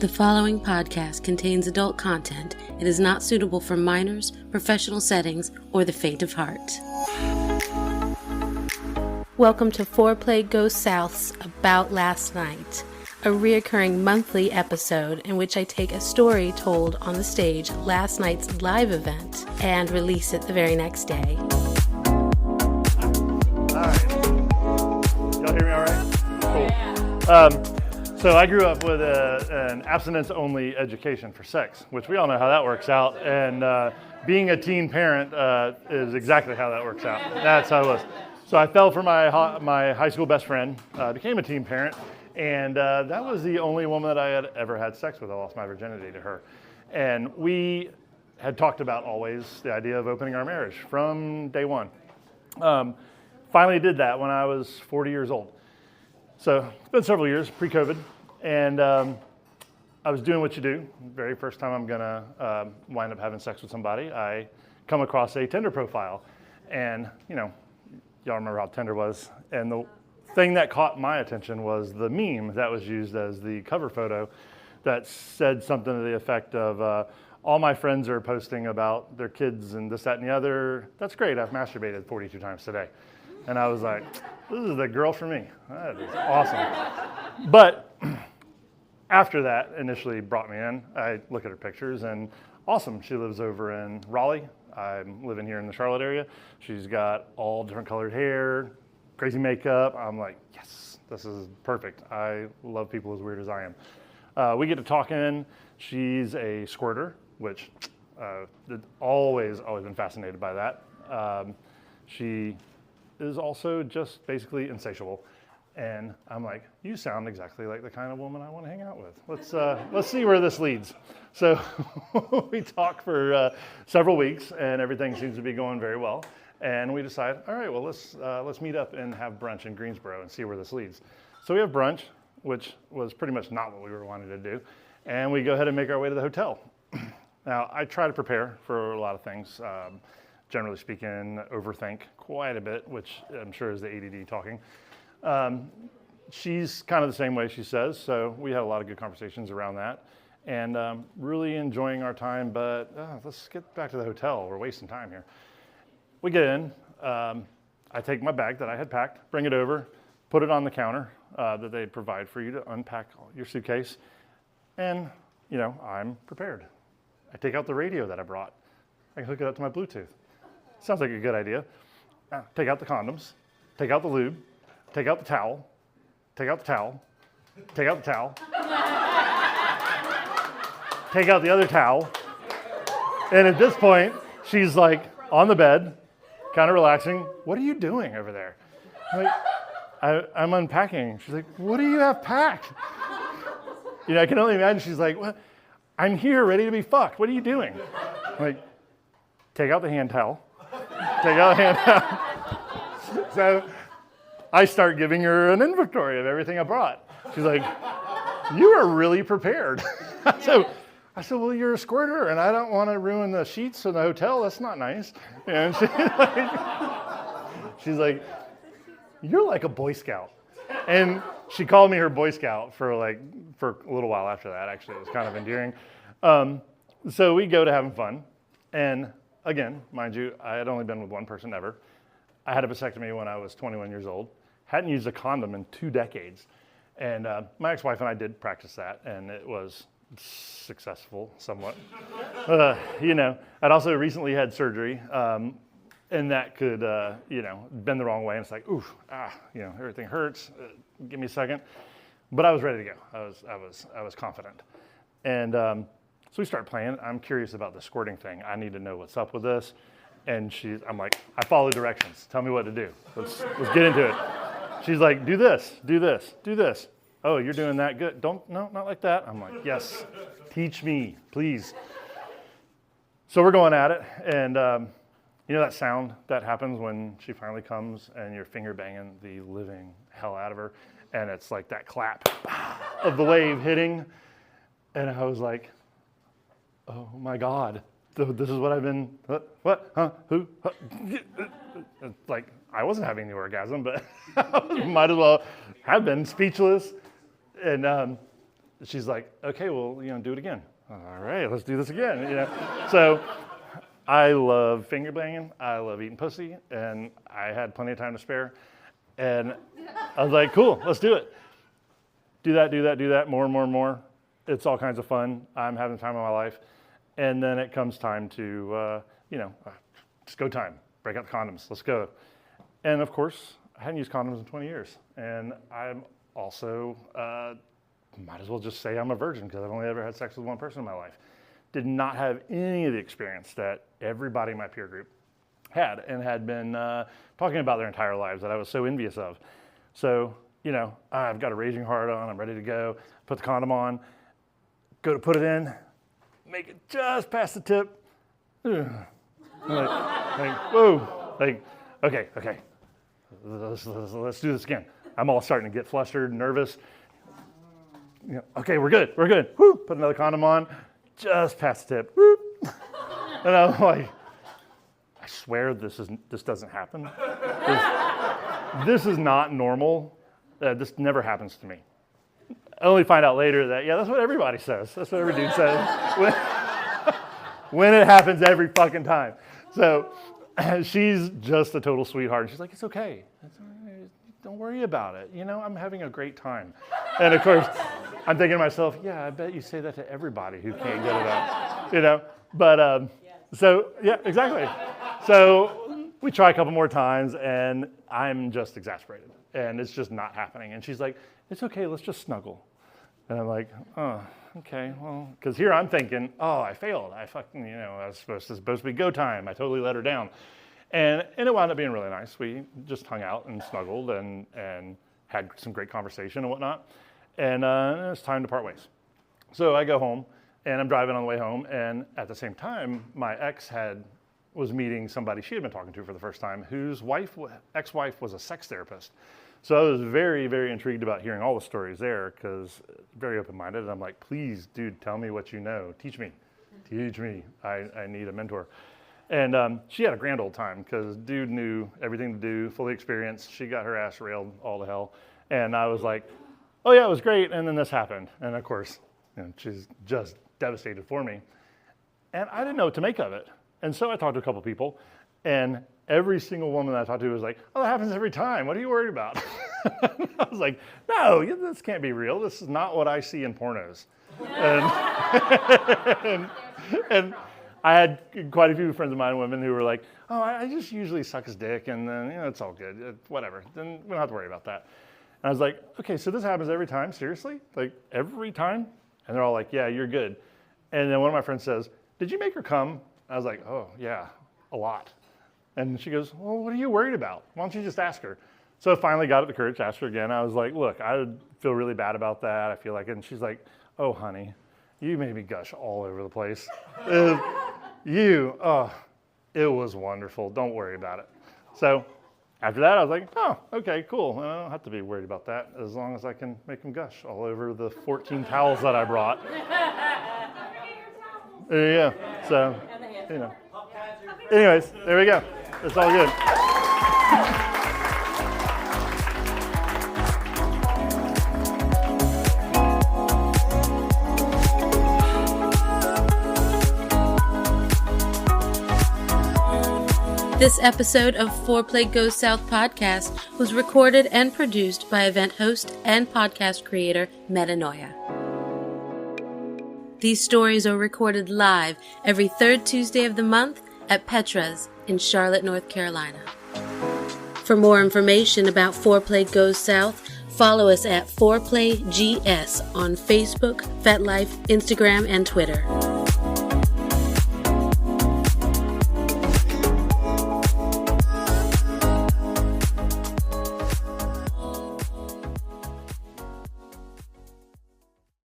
The following podcast contains adult content. It is not suitable for minors, professional settings, or the faint of heart. Welcome to FOREPLAY Goes South's About Last Night, a reoccurring monthly episode in which I take a story told on the stage last night's live event and release it the very next day. All right. Y'all hear me all right? Cool. So I grew up with an abstinence-only education for sex, which we all know how that works out. And being a teen parent is exactly how that works out. That's how it was. So I fell for my high school best friend, became a teen parent, and that was the only woman that I had ever had sex with. I lost my virginity to her. And we had talked about always the idea of opening our marriage from day one. Finally did that when I was 40 years old. So it's been several years, pre-COVID, and I was doing what you do. Very first time I'm gonna wind up having sex with somebody, I come across a Tinder profile. And y'all remember how Tinder was. And the thing that caught my attention was the meme that was used as the cover photo that said something to the effect of, all my friends are posting about their kids and this, that, and the other. That's great, I've masturbated 42 times today. And I was like, this is the girl for me. That is awesome. But after that initially brought me in, I look at her pictures and awesome. She lives over in Raleigh. I'm living here in the Charlotte area. She's got all different colored hair, crazy makeup. I'm like, yes, this is perfect. I love people as weird as I am. We get to talking. She's a squirter, which always been fascinated by that. She is also just basically insatiable. And I'm like, you sound exactly like the kind of woman I want to hang out with. Let's see where this leads. So we talk for several weeks and everything seems to be going very well. And we decide, all right, well, let's meet up and have brunch in Greensboro and see where this leads. So we have brunch, which was pretty much not what we were wanting to do. And we go ahead and make our way to the hotel. Now, I try to prepare for a lot of things. Generally speaking, overthink quite a bit, which I'm sure is the ADD talking. She's kind of the same way, she says, so we had a lot of good conversations around that and really enjoying our time, but let's get back to the hotel. We're wasting time here. We get in, I take my bag that I had packed, bring it over, put it on the counter that they provide for you to unpack your suitcase, and I'm prepared. I take out the radio that I brought. I can hook it up to my Bluetooth. Sounds like a good idea. Take out the condoms, take out the lube, take out the towel, take out the towel, take out the towel, take out the other towel. And at this point, she's like on the bed, kind of relaxing. What are you doing over there? I'm like, I'm unpacking. She's like, what do you have packed? I can only imagine she's like, what? I'm here ready to be fucked. What are you doing? I'm like, take out the hand towel. Take out the hand towel. So I start giving her an inventory of everything I brought. She's like, you are really prepared. So I said, well, you're a squirter, and I don't want to ruin the sheets in the hotel. That's not nice. And she's like, you're like a Boy Scout. And she called me her Boy Scout for a little while after that, actually. It was kind of endearing. So we go to having fun. And again, mind you, I had only been with one person ever. I had a vasectomy when I was 21 years old. Hadn't used a condom in 2 decades. And my ex-wife and I did practice that, and it was successful somewhat. I'd also recently had surgery, and that could, bend the wrong way. And it's like, oof, everything hurts. Give me a second. But I was ready to go. I was confident. And so we start playing. I'm curious about the squirting thing. I need to know what's up with this. And I'm like, I follow directions. Tell me what to do. Let's get into it. She's like, do this, do this, do this. Oh, you're doing that good. No, not like that. I'm like, yes, teach me, please. So we're going at it. And that sound that happens when she finally comes and you're finger banging the living hell out of her. And it's like that clap of the wave hitting. And I was like, oh my God. This is what I've been, what, huh, who, huh? Like, I wasn't having the orgasm, but might as well have been speechless. And she's like, okay, well, do it again. All right, let's do this again. So I love finger banging. I love eating pussy, and I had plenty of time to spare. And I was like, cool, let's do it. Do that, more and more and more. It's all kinds of fun. I'm having the time of my life. And then it comes time to, just go time. Break out the condoms. Let's go. And of course, I hadn't used condoms in 20 years. And I'm also, might as well just say I'm a virgin because I've only ever had sex with one person in my life. Did not have any of the experience that everybody in my peer group had and had been talking about their entire lives that I was so envious of. So, I've got a raging heart on. I'm ready to go. Put the condom on. Go to put it in. Make it just past the tip. Whoa. Okay. Let's do this again. I'm all starting to get flustered, nervous. Okay, we're good. Woo, put another condom on, just past the tip. Woo. And I'm like, I swear this doesn't happen. This is not normal. This never happens to me. I only find out later that, that's what everybody says. That's what every dude says. When it happens every fucking time. So she's just a total sweetheart. She's like, it's okay. Don't worry about it. I'm having a great time. And of course, I'm thinking to myself, I bet you say that to everybody who can't get it up. But so, exactly. So we try a couple more times, and I'm just exasperated. And it's just not happening. And she's like, it's okay, let's just snuggle. And I'm like, oh, okay, well, because here I'm thinking, I failed. I fucking, I was supposed to be go time. I totally let her down. And it wound up being really nice. We just hung out and snuggled and had some great conversation and whatnot. And it was time to part ways. So I go home, and I'm driving on the way home. And at the same time, my ex was meeting somebody she had been talking to for the first time, whose ex-wife was a sex therapist. So I was very, very intrigued about hearing all the stories there because very open-minded. And I'm like, please, dude, tell me what you know. Teach me. I need a mentor. And she had a grand old time because dude knew everything to do, fully experienced. She got her ass railed all to hell. And I was like, oh, yeah, it was great. And then this happened. And of course, she's just devastated for me. And I didn't know what to make of it. And so I talked to a couple people. And every single woman that I talked to was like, oh, that happens every time. What are you worried about? I was like, no, this can't be real. This is not what I see in pornos. And I had quite a few friends of mine, women, who were like, oh, I just usually suck his dick, and then, it's all good. Whatever. Then we don't have to worry about that. And I was like, okay, so this happens every time? Seriously? Like, every time? And they're all like, yeah, you're good. And then one of my friends says, did you make her come? I was like, oh, yeah, a lot. And she goes, well, what are you worried about? Why don't you just ask her? So I finally got up the courage to ask her again. I was like, look, I feel really bad about that. I feel like, and she's like, oh, honey, you made me gush all over the place. It was wonderful. Don't worry about it. So after that, I was like, oh, okay, cool. I don't have to be worried about that as long as I can make them gush all over the 14 towels that I brought. Yeah. So, Anyways, there we go. It's all good. This episode of FOREPLAY Goes South podcast was recorded and produced by event host and podcast creator Metanoia. These stories are recorded live every third Tuesday of the month at Petra's in Charlotte, North Carolina. For more information about FOREPLAY Goes South, follow us at FOREPLAY GS on Facebook, FetLife, Instagram, and Twitter.